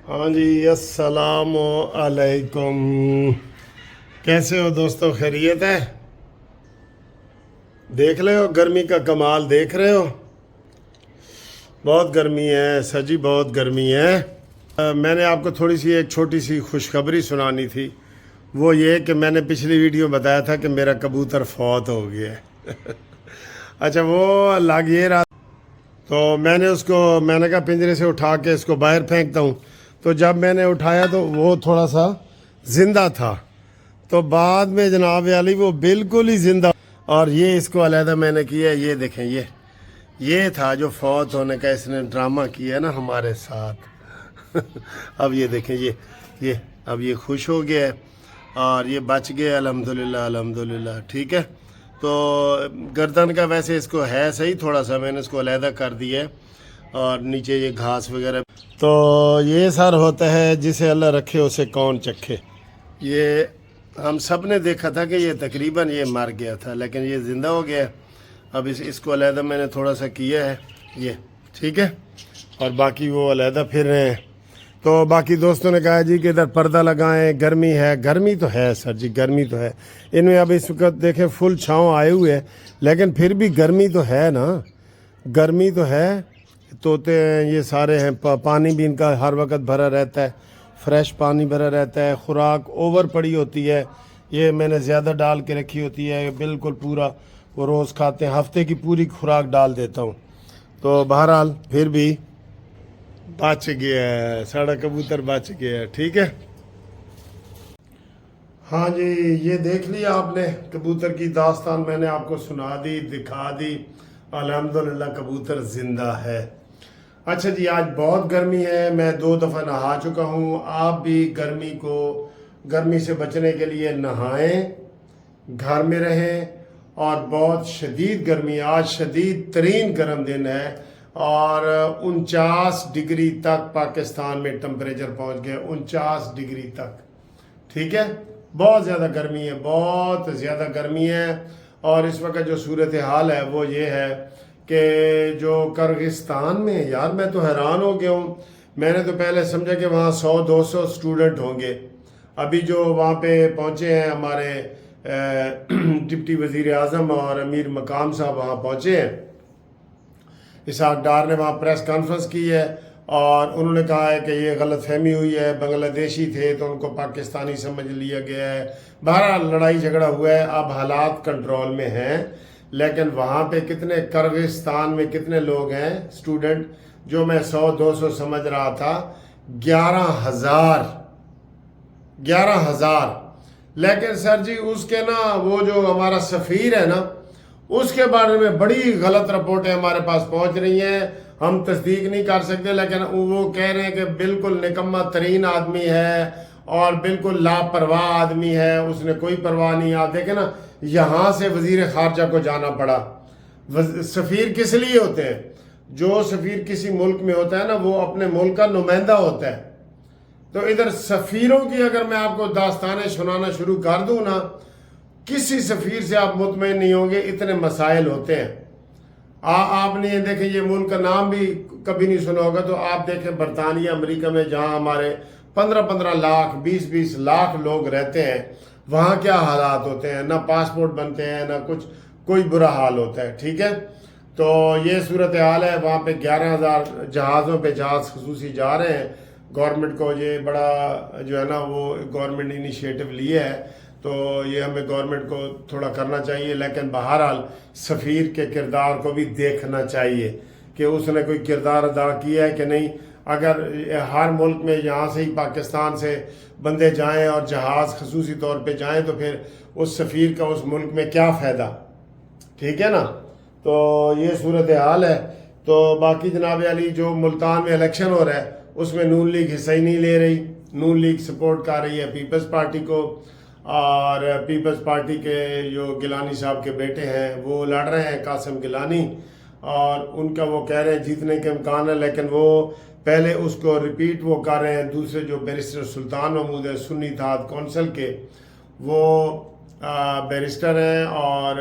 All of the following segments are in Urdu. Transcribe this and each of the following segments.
ہاں جی، السلام علیکم۔ کیسے ہو دوستو؟ خیریت ہے؟ دیکھ رہے ہو گرمی کا کمال؟ دیکھ رہے ہو بہت گرمی ہے سجی، بہت گرمی ہے۔ میں نے آپ کو تھوڑی سی ایک چھوٹی سی خوشخبری سنانی تھی۔ وہ یہ کہ میں نے پچھلی ویڈیو بتایا تھا کہ میرا کبوتر فوت ہو گیا ہے۔ اچھا، وہ لگ یہ رہا، تو میں نے کہا پنجرے سے اٹھا کے اس کو باہر پھینکتا ہوں۔ تو جب میں نے اٹھایا تو وہ تھوڑا سا زندہ تھا، تو بعد میں جناب علی وہ بالکل ہی زندہ، اور یہ اس کو علیحدہ میں نے کیا ہے۔ یہ دیکھیں، یہ تھا جو فوت ہونے کا اس نے ڈرامہ کیا ہے نا ہمارے ساتھ۔ اب یہ دیکھیں، یہ اب یہ خوش ہو گیا ہے اور یہ بچ گیا، الحمدللہ الحمدللہ۔ ٹھیک ہے، تو گردن کا ویسے اس کو ہے صحیح، تھوڑا سا میں نے اس کو علیحدہ کر دیا ہے، اور نیچے یہ گھاس وغیرہ۔ تو یہ سر ہوتا ہے جسے اللہ رکھے اسے کون چکھے۔ یہ ہم سب نے دیکھا تھا کہ یہ تقریباً یہ مر گیا تھا، لیکن یہ زندہ ہو گیا ہے۔ اب اس کو علیحدہ میں نے تھوڑا سا کیا ہے یہ، ٹھیک ہے، اور باقی وہ علیحدہ پھر رہے ہیں۔ تو باقی دوستوں نے کہا جی کہ ادھر پردہ لگائیں، گرمی ہے۔ گرمی تو ہے سر جی، گرمی تو ہے۔ ان میں اب اس وقت دیکھیں فل چھاؤں آئے ہوئے ہیں، لیکن پھر بھی گرمی تو ہے نا، گرمی تو ہے۔ طوطے ہیں، یہ سارے ہیں، پانی بھی ان کا ہر وقت بھرا رہتا ہے، فریش پانی بھرا رہتا ہے۔ خوراک اوور پڑی ہوتی ہے، یہ میں نے زیادہ ڈال کے رکھی ہوتی ہے، بالکل پورا وہ روز کھاتے ہیں، ہفتے کی پوری خوراک ڈال دیتا ہوں۔ تو بہرحال پھر بھی بچ گیا ہے، ساڑھا کبوتر بچ گیا ہے، ٹھیک ہے۔ ہاں جی، یہ دیکھ لیا آپ نے کبوتر کی داستان، میں نے آپ کو سنا دی، دکھا دی۔ الحمدللہ کبوتر زندہ ہے۔ اچھا جی، آج بہت گرمی ہے، میں 2 دفعہ نہا چکا ہوں۔ آپ بھی گرمی سے بچنے کے لیے نہائیں، گھر میں رہیں، اور بہت شدید گرمی ہے۔ آج شدید ترین گرم دن ہے، اور 49 ڈگری تک پاکستان میں ٹمپریچر پہنچ گیا، 49 ڈگری تک، ٹھیک ہے۔ بہت زیادہ گرمی ہے، بہت زیادہ گرمی ہے۔ اور اس وقت جو صورتحال ہے وہ یہ ہے کہ جو کرغستان میں، یار میں تو حیران ہو گیا ہوں۔ میں نے تو پہلے سمجھا کہ وہاں 100-200 اسٹوڈنٹ ہوں گے۔ ابھی جو وہاں پہ پہنچے ہیں ہمارے ڈپٹی وزیر اعظم اور امیر مقام صاحب وہاں پہنچے ہیں، اسحاق ڈار نے وہاں پریس کانفرنس کی ہے، اور انہوں نے کہا ہے کہ یہ غلط فہمی ہوئی ہے، بنگلہ دیشی تھے تو ان کو پاکستانی سمجھ لیا گیا ہے۔ بہرحال لڑائی جھگڑا ہوا ہے، اب حالات کنٹرول میں ہیں۔ لیکن وہاں پہ کرغستان میں کتنے لوگ ہیں اسٹوڈنٹ؟ جو میں 100-200 سمجھ رہا تھا، 11,000۔ لیکن سر جی اس کے نا، وہ جو ہمارا سفیر ہے نا، اس کے بارے میں بڑی غلط رپورٹیں ہمارے پاس پہنچ رہی ہیں۔ ہم تصدیق نہیں کر سکتے، لیکن وہ کہہ رہے ہیں کہ بالکل نکمہ ترین آدمی ہے اور بالکل لاپرواہ آدمی ہے، اس نے کوئی پرواہ نہیں۔ آپ دیکھیں نا، یہاں سے وزیر خارجہ کو جانا پڑا۔ سفیر کس لیے ہوتے ہیں؟ جو سفیر کسی ملک میں ہوتا ہے نا، وہ اپنے ملک کا نمائندہ ہوتا ہے۔ تو ادھر سفیروں کی اگر میں آپ کو داستانیں سنانا شروع کر دوں نا، کسی سفیر سے آپ مطمئن نہیں ہوں گے، اتنے مسائل ہوتے ہیں۔ آپ نے یہ دیکھیں، یہ ملک کا نام بھی کبھی نہیں سنا ہوگا، تو آپ دیکھیں برطانیہ امریکہ میں جہاں ہمارے 15-15 لاکھ 20-20 لاکھ لوگ رہتے ہیں، وہاں کیا حالات ہوتے ہیں، نہ پاسپورٹ بنتے ہیں نہ کچھ، کوئی برا حال ہوتا ہے، ٹھیک ہے۔ تو یہ صورتحال ہے وہاں پہ۔ 11,000 جہازوں پہ جہاز خصوصی جا رہے ہیں۔ گورنمنٹ کو یہ بڑا جو ہے نا، وہ گورنمنٹ انیشیٹو لیا ہے، تو یہ ہمیں گورنمنٹ کو تھوڑا کرنا چاہیے۔ لیکن بہرحال سفیر کے کردار کو بھی دیکھنا چاہیے کہ اس نے کوئی کردار ادا کیا ہے کہ نہیں۔ اگر ہر ملک میں یہاں سے ہی پاکستان سے بندے جائیں اور جہاز خصوصی طور پہ جائیں، تو پھر اس سفیر کا اس ملک میں کیا فائدہ، ٹھیک ہے نا۔ تو یہ صورتحال ہے۔ تو باقی جناب علی، جو ملتان میں الیکشن ہو رہا ہے اس میں نون لیگ حصہ ہی نہیں لے رہی۔ نون لیگ سپورٹ کر رہی ہے پیپلز پارٹی کو، اور پیپلز پارٹی کے جو گیلانی صاحب کے بیٹے ہیں وہ لڑ رہے ہیں، قاسم گیلانی، اور ان کا وہ کہہ رہے ہیں جیتنے کے امکان ہے، لیکن وہ پہلے اس کو ریپیٹ وہ کر رہے ہیں۔ دوسرے جو بیرسٹر سلطان محمود ہے، سنی اتحاد کونسل کے، وہ بیرسٹر ہیں اور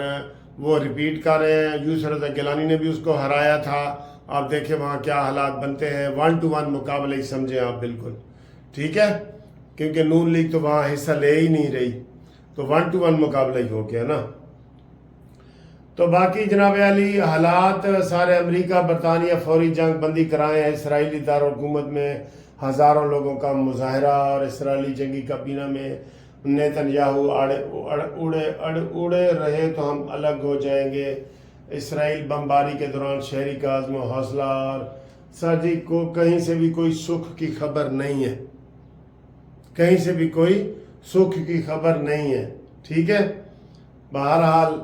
وہ ریپیٹ کر رہے ہیں۔ یوسف رضا گیلانی نے بھی اس کو ہرایا تھا۔ آپ دیکھیں وہاں کیا حالات بنتے ہیں، 1-to-1 مقابلہ ہی سمجھیں آپ، بالکل ٹھیک ہے، کیونکہ نون لیگ تو وہاں حصہ لے ہی نہیں رہی، تو 1-1 مقابلہ ہی ہو گیا نا۔ تو باقی جناب علی حالات سارے امریکہ برطانیہ فوری جنگ بندی کرائے ہیں، اسرائیلی دارالحکومت میں ہزاروں لوگوں کا مظاہرہ، اور اسرائیلی جنگی کابینہ میں نیتن یاہو اڑے رہے تو ہم الگ ہو جائیں گے، اسرائیل بمباری کے دوران شہری کا عزم و حوصلہ، اور سر جی کو کہیں سے بھی کوئی سکھ کی خبر نہیں ہے، کہیں سے بھی کوئی سکھ کی خبر نہیں ہے، ٹھیک ہے۔ بہرحال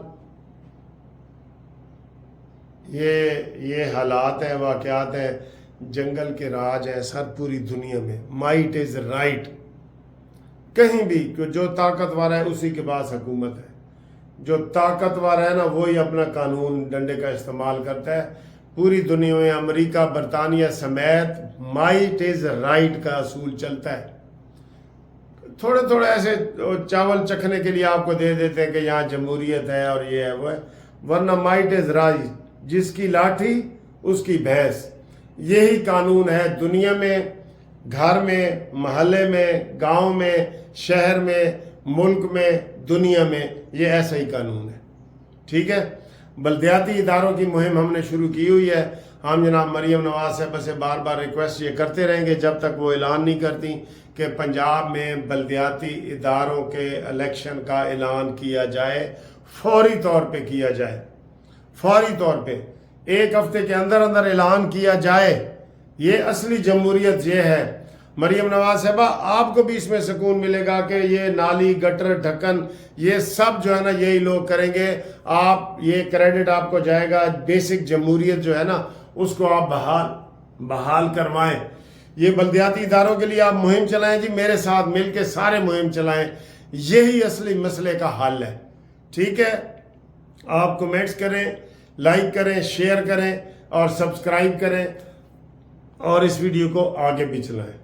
یہ حالات ہیں، واقعات ہیں، جنگل کے راج ہیں سر پوری دنیا میں، مائٹ از رائٹ، کہیں بھی جو طاقتور ہے اسی کے پاس حکومت ہے، جو طاقتور ہے نا وہی اپنا قانون ڈنڈے کا استعمال کرتا ہے، پوری دنیا میں امریکہ برطانیہ سمیت مائٹ از رائٹ کا اصول چلتا ہے۔ تھوڑے ایسے چاول چکھنے کے لیے آپ کو دے دیتے ہیں کہ یہاں جمہوریت ہے اور یہ ہے وہ ہے، ورنہ مائٹ از رائٹ، جس کی لاٹھی اس کی بھینس، یہی قانون ہے دنیا میں، گھر میں، محلے میں، گاؤں میں، شہر میں، ملک میں، دنیا میں، یہ ایسا ہی قانون ہے، ٹھیک ہے۔ بلدیاتی اداروں کی مہم ہم نے شروع کی ہوئی ہے، ہم جناب مریم نواز صاحبہ سے بار بار ریکویسٹ یہ کرتے رہیں گے جب تک وہ اعلان نہیں کرتی کہ پنجاب میں بلدیاتی اداروں کے الیکشن کا اعلان کیا جائے، فوری طور پہ کیا جائے، فوری طور پہ 1 ہفتے کے اندر اعلان کیا جائے۔ یہ اصلی جمہوریت یہ ہے۔ مریم نواز صاحبہ آپ کو بھی اس میں سکون ملے گا کہ یہ نالی گٹر ڈھکن یہ سب جو ہے نا یہی لوگ کریں گے، آپ یہ کریڈٹ آپ کو جائے گا، بیسک جمہوریت جو ہے نا اس کو آپ بحال کروائیں۔ یہ بلدیاتی اداروں کے لیے آپ مہم چلائیں جی، میرے ساتھ مل کے سارے مہم چلائیں، یہی اصلی مسئلے کا حل ہے، ٹھیک ہے۔ آپ کمنٹس کریں، لائک کریں، شیئر کریں اور سبسکرائب کریں، اور اس ویڈیو کو آگے بھی چلائیں۔